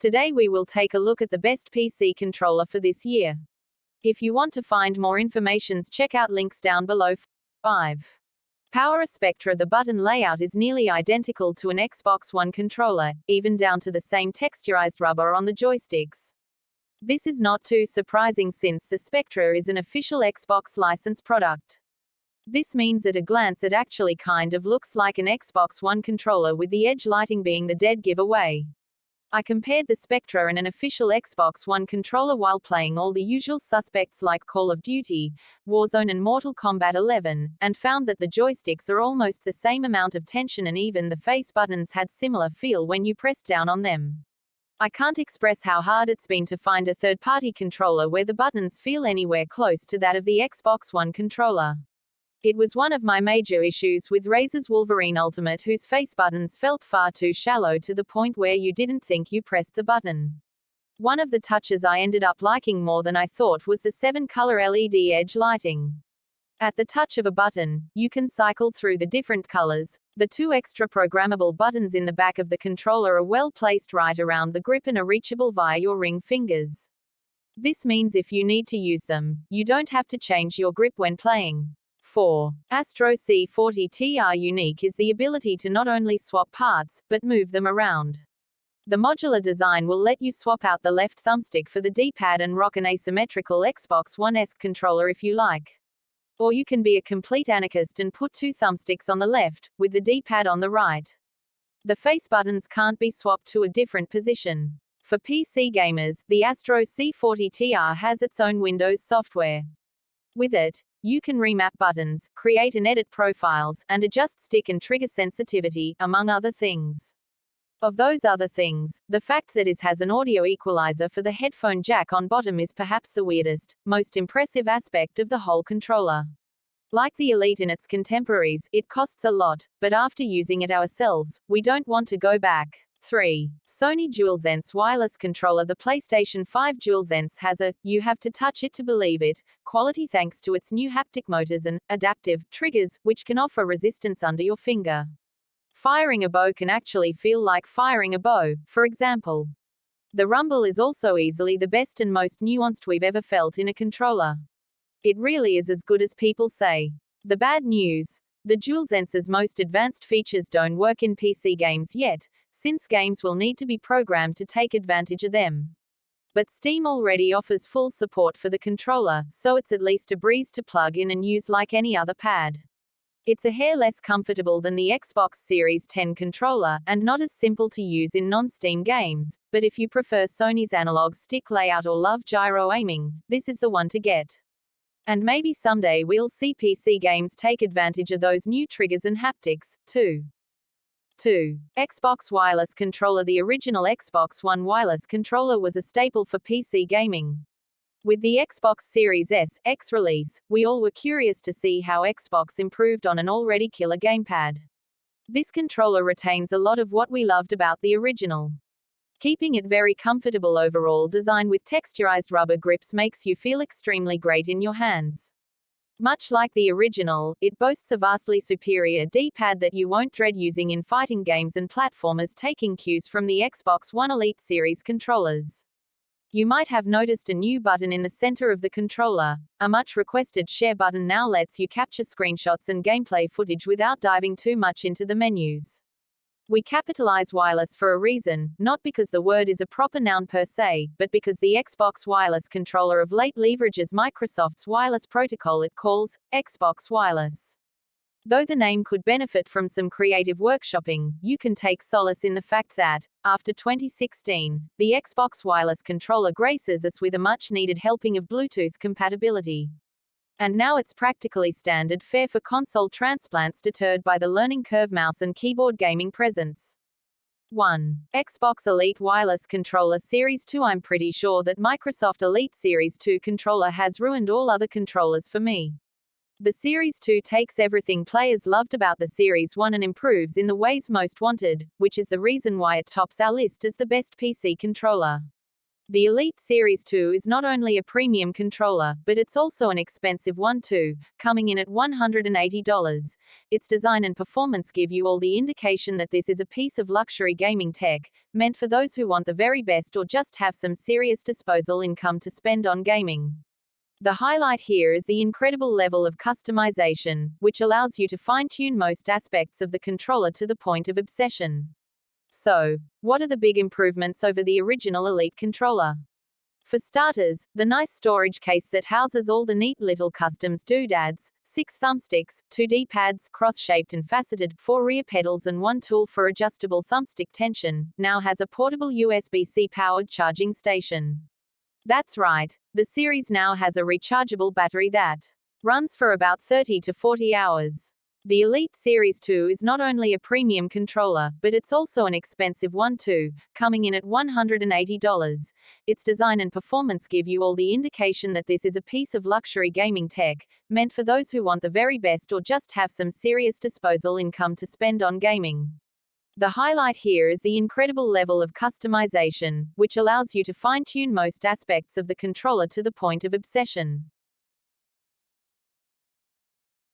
Today we will take a look at the best PC controller for this year. If you want to find more information, check out links down below. 5. PowerA Spectra. The button layout is nearly identical to an Xbox One controller, even down to the same texturized rubber on the joysticks. This is not too surprising since the Spectra is an official Xbox license product. This means at a glance it actually kind of looks like an Xbox One controller, with the edge lighting being the dead giveaway. I compared the Spectra and an official Xbox One controller while playing all the usual suspects like Call of Duty, Warzone and Mortal Kombat 11, and found that the joysticks are almost the same amount of tension, and even the face buttons had similar feel when you pressed down on them. I can't express how hard it's been to find a third-party controller where the buttons feel anywhere close to that of the Xbox One controller. It was one of my major issues with Razer's Wolverine Ultimate, whose face buttons felt far too shallow to the point where you didn't think you pressed the button. One of the touches I ended up liking more than I thought was the 7-color LED edge lighting. At the touch of a button, you can cycle through the different colors. The 2 extra programmable buttons in the back of the controller are well placed right around the grip and are reachable via your ring fingers. This means if you need to use them, you don't have to change your grip when playing. 4. Astro C40 TR. Unique is the ability to not only swap parts, but move them around. The modular design will let you swap out the left thumbstick for the D-pad and rock an asymmetrical Xbox One-esque controller if you like. Or you can be a complete anarchist and put 2 thumbsticks on the left, with the D-pad on the right. The face buttons can't be swapped to a different position. For PC gamers, the Astro C40 TR has its own Windows software. With it, you can remap buttons, create and edit profiles, and adjust stick and trigger sensitivity, among other things. Of those other things, the fact that it has an audio equalizer for the headphone jack on bottom is perhaps the weirdest, most impressive aspect of the whole controller. Like the Elite and its contemporaries, it costs a lot, but after using it ourselves, we don't want to go back. 3. Sony Dualsense wireless controller. The PlayStation 5 Dualsense has a "you have to touch it to believe it" quality thanks to its new haptic motors and adaptive triggers, which can offer resistance under your finger. Firing a bow can actually feel like firing a bow, for example. The rumble is also easily the best and most nuanced we've ever felt in a controller. It really is as good as people say. The bad news: the Dualsense's most advanced features don't work in PC games yet, since games will need to be programmed to take advantage of them. But Steam already offers full support for the controller, so it's at least a breeze to plug in and use like any other pad. It's a hair less comfortable than the Xbox Series X controller, and not as simple to use in non-Steam games, but if you prefer Sony's analog stick layout or love gyro aiming, this is the one to get. And maybe someday we'll see PC games take advantage of those new triggers and haptics, too. 2. Xbox wireless controller. The original Xbox One wireless controller was a staple for PC gaming. With the Xbox Series X release, we all were curious to see how Xbox improved on an already killer gamepad. This controller retains a lot of what we loved about the original. Keeping it very comfortable. Overall design with texturized rubber grips makes you feel extremely great in your hands. Much like the original, it boasts a vastly superior D-pad that you won't dread using in fighting games and platformers, taking cues from the Xbox One Elite series controllers. You might have noticed a new button in the center of the controller. A much requested share button now lets you capture screenshots and gameplay footage without diving too much into the menus. We capitalize wireless for a reason, not because the word is a proper noun per se, but because the Xbox wireless controller of late leverages Microsoft's wireless protocol it calls Xbox Wireless. Though the name could benefit from some creative workshopping, you can take solace in the fact that, after 2016, the Xbox wireless controller graces us with a much-needed helping of Bluetooth compatibility. And now it's practically standard fare for console transplants deterred by the learning curve mouse and keyboard gaming presence. 1. Xbox Elite Wireless Controller Series 2. I'm pretty sure that Microsoft Elite Series 2 controller has ruined all other controllers for me. The Series 2 takes everything players loved about the Series 1 and improves in the ways most wanted, which is the reason why it tops our list as the best PC controller. The Elite Series 2 is not only a premium controller, but it's also an expensive one too, coming in at $180. Its design and performance give you all the indication that this is a piece of luxury gaming tech, meant for those who want the very best or just have some serious disposable income to spend on gaming. The highlight here is the incredible level of customization, which allows you to fine-tune most aspects of the controller to the point of obsession. So, what are the big improvements over the original Elite controller? For starters, the nice storage case that houses all the neat little customs doodads, 6 thumbsticks, 2 D-pads, cross-shaped and faceted, 4 rear pedals and 1 tool for adjustable thumbstick tension, now has a portable USB-C powered charging station. That's right, the series now has a rechargeable battery that runs for about 30 to 40 hours. The Elite Series 2 is not only a premium controller, but it's also an expensive one too, coming in at $180. Its design and performance give you all the indication that this is a piece of luxury gaming tech, meant for those who want the very best or just have some serious disposable income to spend on gaming. The highlight here is the incredible level of customization, which allows you to fine-tune most aspects of the controller to the point of obsession.